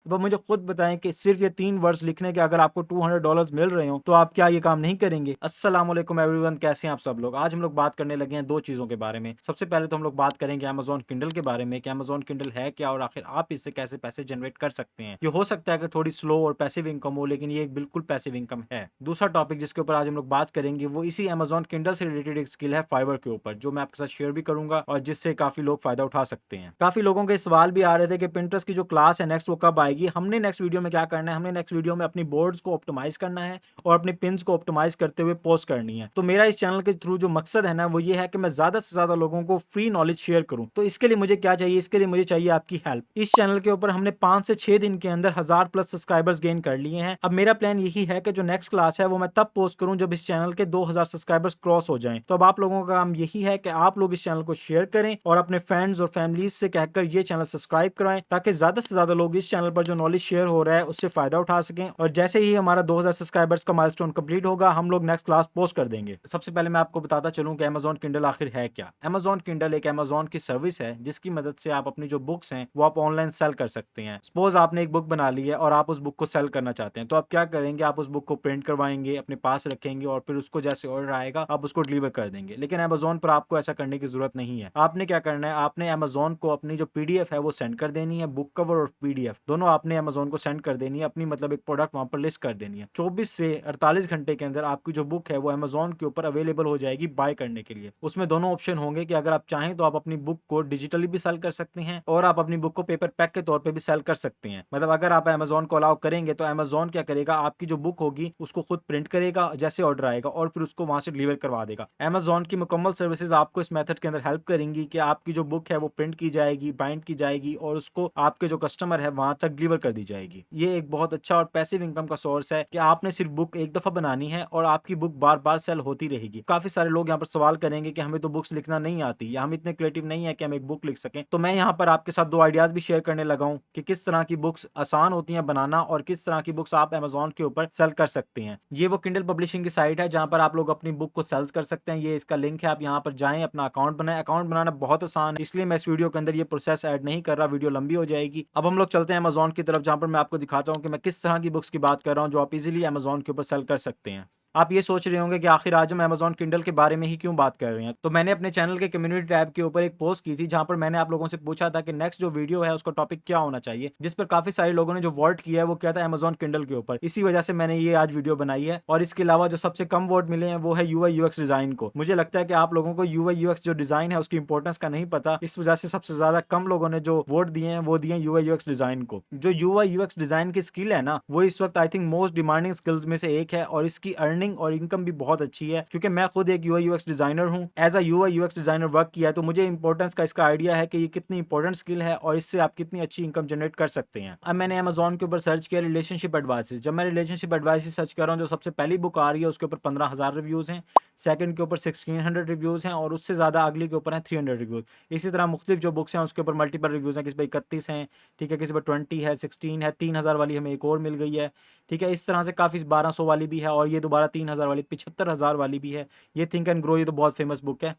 अब आप मुझे खुद बताएं कि सिर्फ ये 3 वर्ड्स लिखने के अगर आपको $200 मिल रहे हो तो आप क्या ये काम नहीं करेंगे? अस्सलाम वालेकुम एवरीवन, कैसे हैं आप सब लोग? आज हम लोग बात करने लगे हैं 2 चीज़ों के बारे में। सबसे पहले तो हम लोग बात करेंगे अमेज़न किंडल के बारे में कि अमेज़न किंडल है क्या और आखिर आप इससे कैसे पैसे जनरेट कर सकते हैं। ये हो सकता है कि थोड़ी स्लो और पैसिव इनकम हो, लेकिन ये एक बिल्कुल पैसिव इनकम है। दूसरा टॉपिक जिसके ऊपर आज हम लोग बात करेंगे वो इसी अमेज़न किंडल से रिलेटेड एक स्किल है फाइवर के ऊपर, जो मैं आपके साथ शेयर भी करूंगा और जिससे काफी लोग फायदा उठा सकते हैं। काफी लोगों के सवाल भी आ रहे थे कि पिंटरेस्ट की जो क्लास है नेक्स्ट वो कब आएगी। हमने नेक्स्ट वीडियो में क्या करना है, हमने नेक्स्ट वीडियो में अपनी बोर्ड्स को ऑप्टिमाइज करना है और अपने पिन्स को ऑप्टिमाइज करते हुए पोस्ट करनी है। तो मेरा इस चैनल के थ्रू जो मकसद है ना वो ये है कि मैं ज्यादा से ज्यादा लोगों को फ्री नॉलेज शेयर करूं। तो इसके लिए मुझे क्या चाहिए? इसके लिए मुझे चाहिए आपकी हेल्प। इस चैनल के ऊपर हमने 5 से 6 दिन के अंदर 1000+ सब्सक्राइबर्स गेन कर लिए हैं। अब मेरा प्लान यही है कि जो नेक्स्ट क्लास है वो मैं तब पोस्ट करूं जब इस चैनल के 2000 सब्सक्राइबर्स क्रॉस हो जाएं। तो अब आप लोगों का काम यही है कि आप लोग इस चैनल को शेयर करें और अपने फ्रेंड्स और फैमिलीज से कहकर ये चैनल सब्सक्राइब कराएं, ताकि ज्यादा से ज्यादा लोग इस चैनल पर जो नॉलेज शेयर हो रहा है उससे फायदा उठा सकें। और जैसे ही हमारा 2000 सब्सक्राइबर्स का माइलस्टोन कंप्लीट होगा हम लोग नेक्स्ट क्लास पोस्ट कर देंगे। सबसे पहले मैं आपको बताता चलूं कि अमेज़न किंडल आखिर है क्या। अमेज़न किंडल एक अमेज़न की सर्विस है जिसकी मदद से आप अपनी जो बुक्स हैं वो आप ऑनलाइन सेल कर सकते हैं। सपोज आपने एक बुक बना ली है और आप उस बुक को सेल करना चाहते हैं, तो आप क्या करेंगे? आप उस बुक को प्रिंट करवाएंगे, अपने पास रखेंगे और फिर उसको जैसे ऑर्डर आएगा आप उसको डिलीवर कर देंगे। लेकिन अमेज़न पर आपको ऐसा करने की जरूरत नहीं है। आपने क्या करना है, आपने अमेज़न को अपनी जो पीडीएफ है वो सेंड कर देनी है। बुक कवर और पीडीएफ दोनों आपने अमेज़न को सेंड कर देनी है। अपनी मतलब एक प्रोडक्ट वहां पर लिस्ट कर देनी है। 24 से 48 घंटे के अंदर आपकी जो बुक है वो अमेज़न के ऊपर अवेलेबल हो जाएगी बाय करने के लिए। उसमें दोनों ऑप्शन होंगे कि अगर आप चाहें तो आप अपनी बुक को डिजिटली भी सेल कर सकते हैं और आप अपनी बुक को पेपर पैक के तौर पे भी सेल कर सकते हैं। मतलब अगर आप अमेज़न को अलाउ करेंगे तो अमेज़न क्या करेगा, आपकी जो बुक होगी उसको खुद प्रिंट करेगा जैसे ऑर्डर आएगा और फिर उसको वहां से डिलीवर करवा देगा। अमेज़न की मुकम्मल सर्विसेज आपको इस मेथड के अंदर हेल्प करेंगी कि आपकी जो बुक है वो प्रिंट की जाएगी, बाइंड की जाएगी और उसको आपके जो कस्टमर है वहां तक डिलीवर कर दी जाएगी। ये एक बहुत अच्छा और पैसिव इनकम का सोर्स है कि आपने सिर्फ बुक एक दफा बनानी है और आपकी बुक बार बार सेल होती रहेगी। काफी सारे लोग यहाँ पर सवाल करेंगे कि हमें तो बुक्स लिखना नहीं आती या हम इतने क्रिएटिव नहीं है कि हम एक बुक लिख सकें। तो मैं यहाँ पर आपके साथ 2 आइडियाज भी शेयर करने लगा हूँ कि किस तरह की बुक्स आसान होती हैं बनाना और किस तरह की बुक्स आप अमेज़न के ऊपर सेल कर सकते हैं। ये वो किंडल पब्लिशिंग की साइट है जहाँ पर आप लोग अपनी बुक को सेल कर सकते हैं। ये इसका लिंक है, आप यहाँ पर जाएं, अपना अकाउंट बनाएं। अकाउंट बनाना बहुत आसान है, इसलिए मैं इस वीडियो के अंदर ये प्रोसेस ऐड नहीं कर रहा, वीडियो लंबी हो जाएगी। अब हम लोग चलते हैं अमेज़न की तरफ, जहाँ पर मैं आपको दिखाता हूँ कि मैं किस तरह की बुक्स की बात कर रहा हूँ जो आप इजीली अमेज़न के ऊपर सेल कर सकते हैं। आप ये सोच रहे होंगे कि आखिर आज हम अमेज़न किंडल के बारे में ही क्यों बात कर रहे हैं। तो मैंने अपने चैनल के कम्युनिटी टैब के ऊपर एक पोस्ट की थी जहां पर मैंने आप लोगों से पूछा था कि नेक्स्ट जो वीडियो है उसका टॉपिक क्या होना चाहिए, जिस पर काफी सारे लोगों ने जो वोट किया है वो क्या था, अमेज़न किंडल के ऊपर। इसी वजह से मैंने ये आज वीडियो बनाई है। और इसके अलावा जो सबसे कम वोट मिले हैं वो है यूआई यूएक्स डिजाइन को। मुझे लगता है कि आप लोगों को यूआई यूएक्स जो डिजाइन है उसकी इंपॉर्टेंस का नहीं पता, इस वजह से सबसे ज्यादा कम लोगों ने जो वोट दिए हैं वो दिए यूआई यूएक्स डिजाइन को। जो यूआई यूएक्स डिजाइन की स्किल है ना वो इस वक्त I think most demanding skills में से एक है और इसकी अर्निंग और इनकम भी बहुत अच्छी है, क्योंकि मैं खुद एक यूआई यूएक्स डिजाइनर हूं। As a UI UX designer work किया है तो मुझे इंपॉर्टेंस का इसका आइडिया है कि ये कितनी इंपॉर्टेंट स्किल है और इससे आप कितनी अच्छी इनकम जनरेट कर सकते हैं। अब मैंने अमेज़न के ऊपर सर्च किया रिलेशनशिप एडवाइसेस। जब मैं रिलेशनशिप एडवाइसेस सर्च कर रहा हूँ जो सबसे पहली बुक आ रही है उसके ऊपर 15,000 रिव्यूज हैं, सेकंड के ऊपर 1600 रिव्यूज हैं और उससे ज्यादा अगली के ऊपर है 300 रिव्यूज। इसी तरह मुख्तलिफ जो बुक्स हैं उसके ऊपर मल्टीपल रिव्यूज हैं, किसी पर 31 हैं, ठीक है, किसी पर 20 है, 16 है, 3000 वाली हमें एक और मिल गई है, ठीक है। इस तरह से काफी 1200 वाली भी है और ये दोबारा 3000 वाली, 75,000 वाली भी है। ये थिंक एंड ग्रो, ये तो बहुत फेमस बुक है,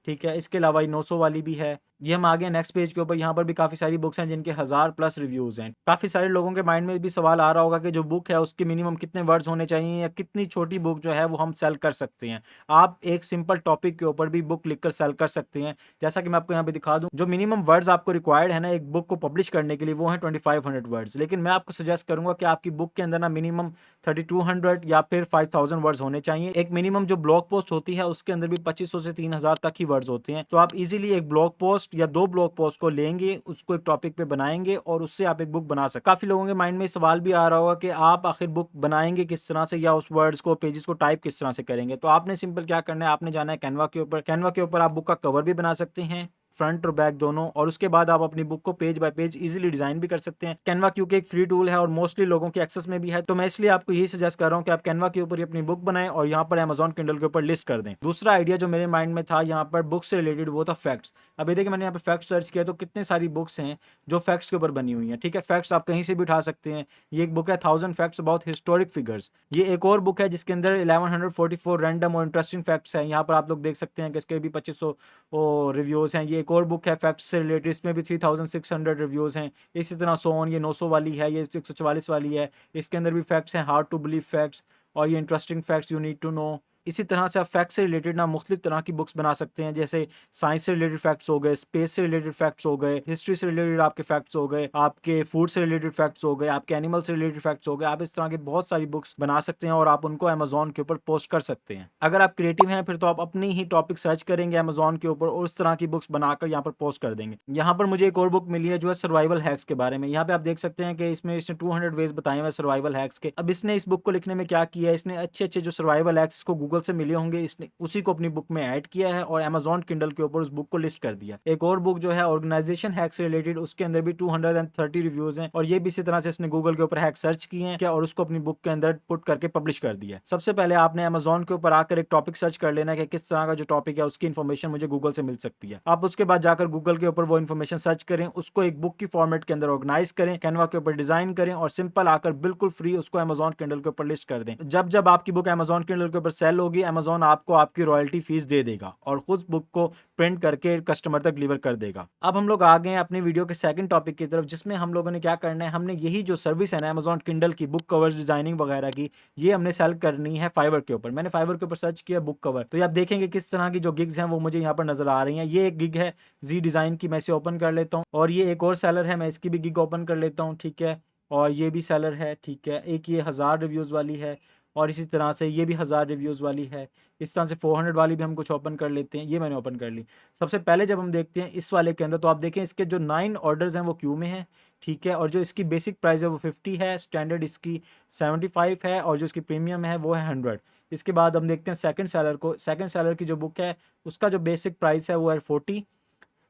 ठीक है। इसके अलावा ये 900 वाली भी है। ये हम आगे नेक्स्ट पेज के ऊपर, यहाँ पर भी काफी सारी बुक्स हैं जिनके 1000+ रिव्यूज हैं। काफी सारे लोगों के माइंड में भी सवाल आ रहा होगा कि जो बुक है उसके मिनिमम कितने वर्ड्स होने चाहिए या कितनी छोटी बुक जो है वो हम सेल कर सकते हैं। आप एक सिंपल टॉपिक के ऊपर भी बुक लिखकर सेल कर सकते हैं। जैसा कि मैं आपको यहाँ पे दिखा दूं, जो मिनिमम वर्ड्स आपको रिक्वायर्ड है ना एक बुक को पब्लिश करने के लिए वो है 2500 वर्ड्स। लेकिन मैं आपको सजेस्ट करूंगा कि आपकी बुक के अंदर ना मिनिमम 3200 या फिर 5000 वर्ड्स होने चाहिए। एक मिनिमम जो ब्लॉग पोस्ट होती है उसके अंदर भी 2500 से 3000 तक ही वर्ड्स होते हैं। तो आप इजीली एक ब्लॉग पोस्ट या 2 ब्लॉग पोस्ट को लेंगे, उसको एक टॉपिक पे बनाएंगे और उससे आप एक बुक बना सकते। काफी लोगों के माइंड में सवाल भी आ रहा होगा कि आप आखिर बुक बनाएंगे किस तरह से या उस वर्ड्स को, पेजेस को टाइप किस तरह से करेंगे। तो आपने सिंपल क्या करना है, आपने जाना है कैनवा के ऊपर। कैनवा के ऊपर आप बुक का कवर भी बना सकते हैं, फ्रंट और बैक दोनों, और उसके बाद आप अपनी बुक को page bye page easily design भी कर सकते हैं। कैनवा क्योंकि एक फ्री टूल है और मोस्टली लोगों के एक्सेस में भी है, तो मैं इसलिए आपको यही सजेस्ट कर रहा हूं कि आप कैनवा के ऊपर अपनी बुक बनाएं और यहाँ पर अमेज़न किंडल के ऊपर लिस्ट कर दें। दूसरा आइडिया जो मेरे माइंड में था यहाँ पर बुक से रिलेटेड वो था फैक्ट्स। अभी देखिए मैंने यहाँ पे फैक्ट सर्च किया तो कितने सारी बुक्स हैं जो फैक्ट्स के ऊपर बनी हुई हैं, ठीक है। फैक्ट्स आप कहीं से भी उठा सकते हैं। ये एक बुक है 1000 फैक्ट्स अबाउट हिस्टोरिक फिगर्स। ये एक और बुक है जिसके अंदर 1144 रैंडम और इंटरेस्टिंग फैक्ट्स हैं। यहाँ पर आप लोग देख सकते हैं कि इसके भी 2500 रिव्यूज हैं। ये एक एक और बुक है फैक्ट्स से रिलेटेड, इसमें भी 3600 रिव्यूज हैं। इसी तरह सोन, ये 900 वाली है, ये 144 वाली है, इसके अंदर भी फैक्ट्स हैं, हार्ड टू बिलीव फैक्ट्स, और ये interesting facts you need to know. इसी तरह से आप फैक्ट्स से रिलेटेड ना मुख्तलिफ तरह की बुक्स बना सकते हैं, जैसे साइंस से रिलेटेड फैक्ट्स हो गए, स्पेस से रिलेटेड फैक्ट्स हो गए, हिस्ट्री से रिलेटेड आपके फैक्ट्स हो गए, आपके फूड से रिलेटेड फैक्ट्स हो गए, आपके एनिमल से रिलेटेड फैक्ट्स हो गए। आप इस तरह की बहुत सारी बुक्स बना सकते हैं और आप उनको अमेजोन के ऊपर पोस्ट कर सकते हैं। अगर आप क्रिएटिव हैं फिर तो आप अपनी ही टॉपिक सर्च करेंगे अमेजोन के ऊपर और उस तरह की बुक्स बनाकर यहाँ पर पोस्ट कर देंगे। यहाँ पर मुझे एक और बुक मिली है जो है सर्वाइवल हैक्स के बारे में। यहाँ पे आप देख सकते हैं कि इसमें 200 वेज बताए हुए सर्वाइवल हैक्स के। अब इसने इस बुक को लिखने में क्या किया है, इसने अच्छे अच्छे जो सर्वाइवल हैक्स को गूगल से मिले होंगे, इसने उसी को अपनी बुक में ऐड किया है और अमेजोन किंडल के ऊपर उस बुक को लिस्ट कर दिया। एक और बुक जो है ऑर्गेनाइजेशन हैक से रिलेटेड, उसके अंदर भी 230 रिव्यूज हैं और ये भी इसी तरह से इसने गूगल के ऊपर हैक सर्च किए हैं क्या और उसको अपनी बुक के अंदर पुट करके पब्लिश कर दिया। सबसे पहले आपने अमेजोन के ऊपर आकर एक टॉपिक सर्च कर लेना है कि किस तरह का जो टॉपिक है उसकी इन्फॉर्मेशन मुझे गूगल से मिल सकती है। आप उसके बाद जाकर गूगल के ऊपर वो इन्फॉर्मेशन सर्च करें, उसको एक बुक की फॉर्मेट के अंदर ऑर्गेनाइज करें, कैनवा के ऊपर डिजाइन करें और सिंपल आकर बिल्कुल फ्री उसको अमेजोन किंडल के ऊपर लिस्ट कर दें। जब जब आपकी बुक अमेजोन किंडल के ऊपर सेल होगी, अमेजोन आपको आपकी रॉयल्टी फीस दे देगा और खुद बुक को प्रिंट करके कस्टमर तक डिलीवर कर देगा। अब हम लोग आ गए हैं अपनी वीडियो के सेकंड टॉपिक की तरफ, जिसमें हम लोगों ने क्या करना है, हमने यही जो सर्विस है ना अमेजोन किंडल की बुक कवर्स डिजाइनिंग वगैरह की, ये हमने सेल करनी है फाइवर के ऊपर। मैंने फाइवर के ऊपर सर्च किया बुक कवर, तो ये आप देखेंगे किस तरह की जो गिग्स हैं वो मुझे यहाँ पर नजर आ रही हैं। ये एक गिग है जी डिजाइन की, मैं इसे ओपन कर लेता हूँ और ये एक और सेलर है, मैं इसकी भी गिग ओपन कर लेता हूँ, ठीक है। और ये भी सेलर है, ठीक है। एक ये 1000 रिव्यूज वाली है और इसी तरह से ये भी 1000 रिव्यूज़ वाली है। इस तरह से 400 वाली भी हम कुछ ओपन कर लेते हैं, ये मैंने ओपन कर ली। सबसे पहले जब हम देखते हैं इस वाले के अंदर, तो आप देखें इसके जो 9 ऑर्डर्स हैं वो क्यू में हैं, ठीक है। और जो इसकी बेसिक प्राइस है वो 50 है, स्टैंडर्ड इसकी 75 है और जो इसकी प्रीमियम है वो है 100। इसके बाद हम देखते हैं सेकंड सेलर को। सेकंड सेलर की जो बुक है उसका जो बेसिक प्राइस है वो है 40,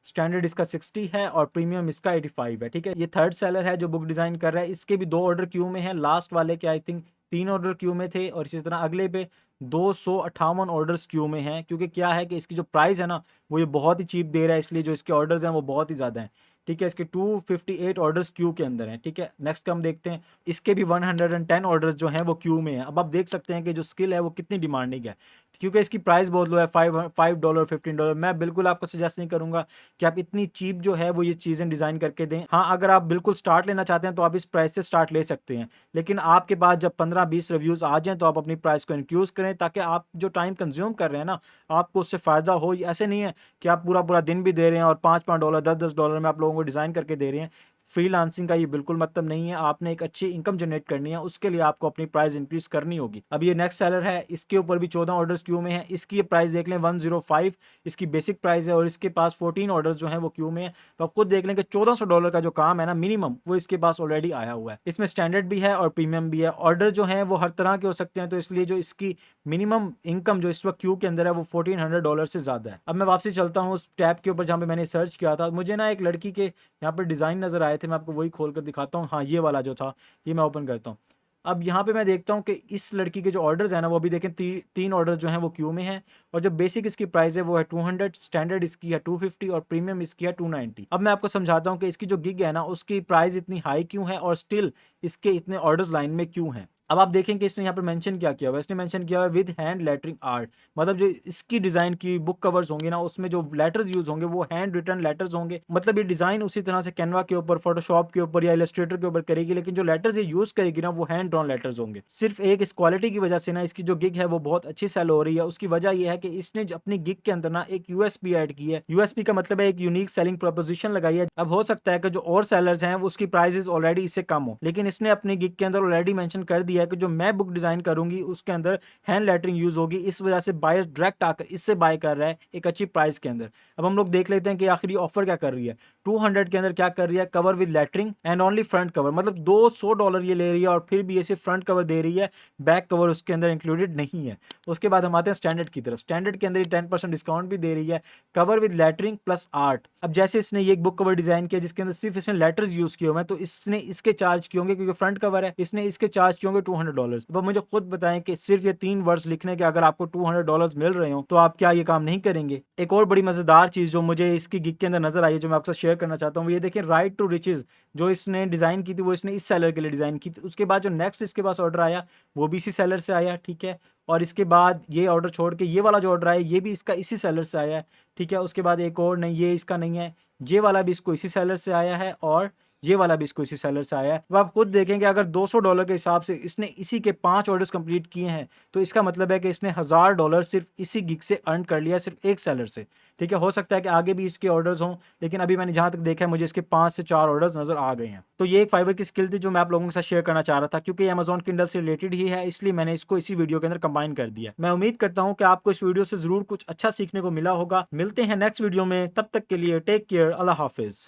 स्टैंडर्ड इसका 60 है और प्रीमियम इसका 85 है, ठीक है। ये थर्ड सेलर है जो बुक डिज़ाइन कर रहा है, इसके भी 2 ऑर्डर क्यू में हैं। लास्ट वाले के आई थिंक 3 ऑर्डर क्यू में थे और इसी तरह अगले पे 258 ऑर्डर्स क्यू में हैं, क्योंकि क्या है कि इसकी जो प्राइस है ना वो ये बहुत ही चीप दे रहा है, इसलिए जो इसके ऑर्डर्स हैं वो बहुत ही ज़्यादा हैं, ठीक है। इसके 258 ऑर्डर्स क्यू के अंदर हैं, ठीक है। नेक्स्ट हम देखते हैं, इसके भी 110 ऑर्डर्स जो हैं वो क्यू में हैं। अब आप देख सकते हैं कि जो स्किल है वो कितनी डिमांडिंग है, क्योंकि इसकी प्राइस बहुत लो है, $5 $15। मैं बिल्कुल आपको सजेस्ट नहीं करूंगा कि आप इतनी चीप जो है वो ये चीज़ें डिज़ाइन करके दें। हाँ, अगर आप बिल्कुल स्टार्ट लेना चाहते हैं तो आप इस प्राइस से स्टार्ट ले सकते हैं, लेकिन आपके पास जब 15-20 रिव्यूज़ आ जाएं तो आप अपनी प्राइस को इंक्रीज करें, ताकि आप जो टाइम कंज्यूम कर रहे हैं ना आपको उससे फ़ायदा हो। ऐसे नहीं है कि आप पूरा पूरा दिन भी दे रहे हैं और $5-5 $10-10 में आप लोगों को डिज़ाइन करके दे रहे हैं। फ्रीलांसिंग का ये बिल्कुल मतलब नहीं है। आपने एक अच्छी इनकम जनरेट करनी है, उसके लिए आपको अपनी प्राइस इंक्रीज करनी होगी। अब ये नेक्स्ट सेलर है, इसके ऊपर भी 14 ऑर्डर्स क्यू में है। इसकी ये प्राइस देख लें 105 इसकी बेसिक प्राइस है और इसके पास 14 ऑर्डर्स जो हैं वो क्यू में है। तो आप खुद देख लें कि $1400 का जो काम है ना मिनिमम, वो इसके पास ऑलरेडी आया हुआ है। इसमें स्टैंडर्ड भी है और प्रीमियम भी है। ऑर्डर जो है वो हर तरह के हो सकते हैं, तो इसलिए जो इसकी मिनिमम इनकम जो इस वक्त क्यू के अंदर है वो $1400 से ज़्यादा है। अब मैं वापसी चलता हूँ उस टैब के ऊपर जहाँ पे मैंने सर्च किया था। मुझे ना एक लड़की के यहाँ पर डिज़ाइन नज़र आए थे, मैं आपको वही खोल कर दिखाता हूँ। हाँ, ये वाला जो था ये मैं ओपन करता हूँ। अब यहाँ पे मैं देखता हूँ कि इस लड़की के जो ऑर्डर्स हैं ना वो भी देखें 3 ऑर्डर्स जो हैं वो क्यू में हैं और जो बेसिक इसकी प्राइस है वो है 200, स्टैंडर्ड इसकी है 250 और प्रीमियम इसकी है 290। अब मैं आपको समझाता हूँ कि इसकी जो गिग है ना उसकी प्राइस इतनी हाई क्यों है और स्टिल इसके इतने ऑर्डर्स लाइन में क्यों हैं। अब आप देखें कि इसने यहाँ पर मेंशन क्या किया हुआ है। इसने मेंशन किया हुआ है विद हैंड लेटरिंग आर्ट, मतलब जो इसकी डिज़ाइन की बुक कवर्स होंगे ना उसमें जो लेटर्स यूज होंगे वो हैंड रिटन लेटर्स होंगे। मतलब ये डिज़ाइन उसी तरह से कैनवा के ऊपर, फोटोशॉप के ऊपर या इलस्ट्रेटर के ऊपर करेगी, लेकिन जो लेटर्स ये यूज करेगी ना वो हैंड ड्रॉन लेटर्स होंगे। सिर्फ एक इस क्वालिटी की वजह से ना इसकी जो गिग है वो बहुत अच्छी सेल हो रही है। उसकी वजह यह है कि इसने अपनी गिग के अंदर ना एक यूएसपी ऐड की है। यूएसपी का मतलब है एक यूनिक सेलिंग प्रोपोजिशन लगाई है। अब हो सकता है कि जो और सेलर्स हैं उसकी प्राइसेस ऑलरेडी इससे कम हो, लेकिन इसने अपनी गिग के अंदर ऑलरेडी मेंशन कर दिया है कि जो मैं बुक डिजाइन करूंगी उसके अंदर हैंड लेटरिंग यूज होगी। इस वजह से बायर डायरेक्ट आकर इससे बाय कर रहा है एक अच्छी प्राइस के अंदर। अब हम लोग देख लेते हैं कि आखिरी ऑफर क्या कर रही है। 200 के अंदर क्या कर रही है, cover with lettering and only front cover, मतलब $200 ये ले रही है और फिर भी ये सिर्फ फ्रंट कवर दे रही है, बैक कवर उसके अंदर इंक्लूडेड नहीं है। उसके बाद हम आते हैं स्टैंडर्ड की तरफ। स्टैंडर्ड के अंदर 10% डिस्काउंट भी दे रही है, cover with lettering plus art. अब जैसे इसने ये एक बुक कवर डिजाइन किया जिसके अंदर सिर्फ इसने लेटर्स यूज किए हुए हैं, तो इसने इसके चार्ज किए होंगे, क्योंकि फ्रंट कवर है, इसने इसके चार्ज किए होंगे $200। अब मुझे खुद बताएं कि सिर्फ ये 3 वर्ड्स लिखने के अगर आपको $200 मिल रहे हो तो आप क्या ये काम नहीं करेंगे? एक और बड़ी मजेदार चीज जो मुझे इसकी गिग के अंदर नजर आई है, जो मैं आपसे शेयर करना चाहता हूँ, ये देखिए, राइट टू रिचेज जो इसने डिजाइन की थी वो इसने इस सेलर के लिए डिजाइन की थी। उसके बाद जो नेक्स्ट इसके पास ऑर्डर आया वो भी इसी सेलर से आया, ठीक है। और इसके बाद ये ऑर्डर छोड़ के ये वाला जो ऑर्डर आया ये भी इसका इसी सेलर से आया है, ठीक है। उसके बाद एक और, नहीं ये इसका नहीं है, ये वाला भी इसको इसी सेलर से आया है और ये वाला भी इसको इसी सेलर से आया है। अब आप खुद देखेंगे अगर $200 के हिसाब से इसने इसी के 5 ऑर्डर्स कंप्लीट किए हैं तो इसका मतलब है कि इसने $1000 सिर्फ इसी गिग से अर्न कर लिया, सिर्फ एक सेलर से, ठीक है। हो सकता है कि आगे भी इसके ऑर्डर्स हों, लेकिन अभी मैंने जहां तक देखा है मुझे इसके 5 से 4 ऑर्डर्स नजर आ गए हैं। तो ये एक फाइवर की स्किल थी जो मैं आप लोगों के साथ शेयर करना चाह रहा था, क्योंकि अमेजॉन किंडल से रिलेटेड ही है, इसलिए मैंने इसको इसी वीडियो के अंदर कंबाइन कर दिया। मैं उम्मीद करता हूं कि आपको इस वीडियो से जरूर कुछ अच्छा सीखने को मिला होगा। मिलते हैं नेक्स्ट वीडियो में, तब तक के लिए टेक केयर, अल्लाह हाफिज।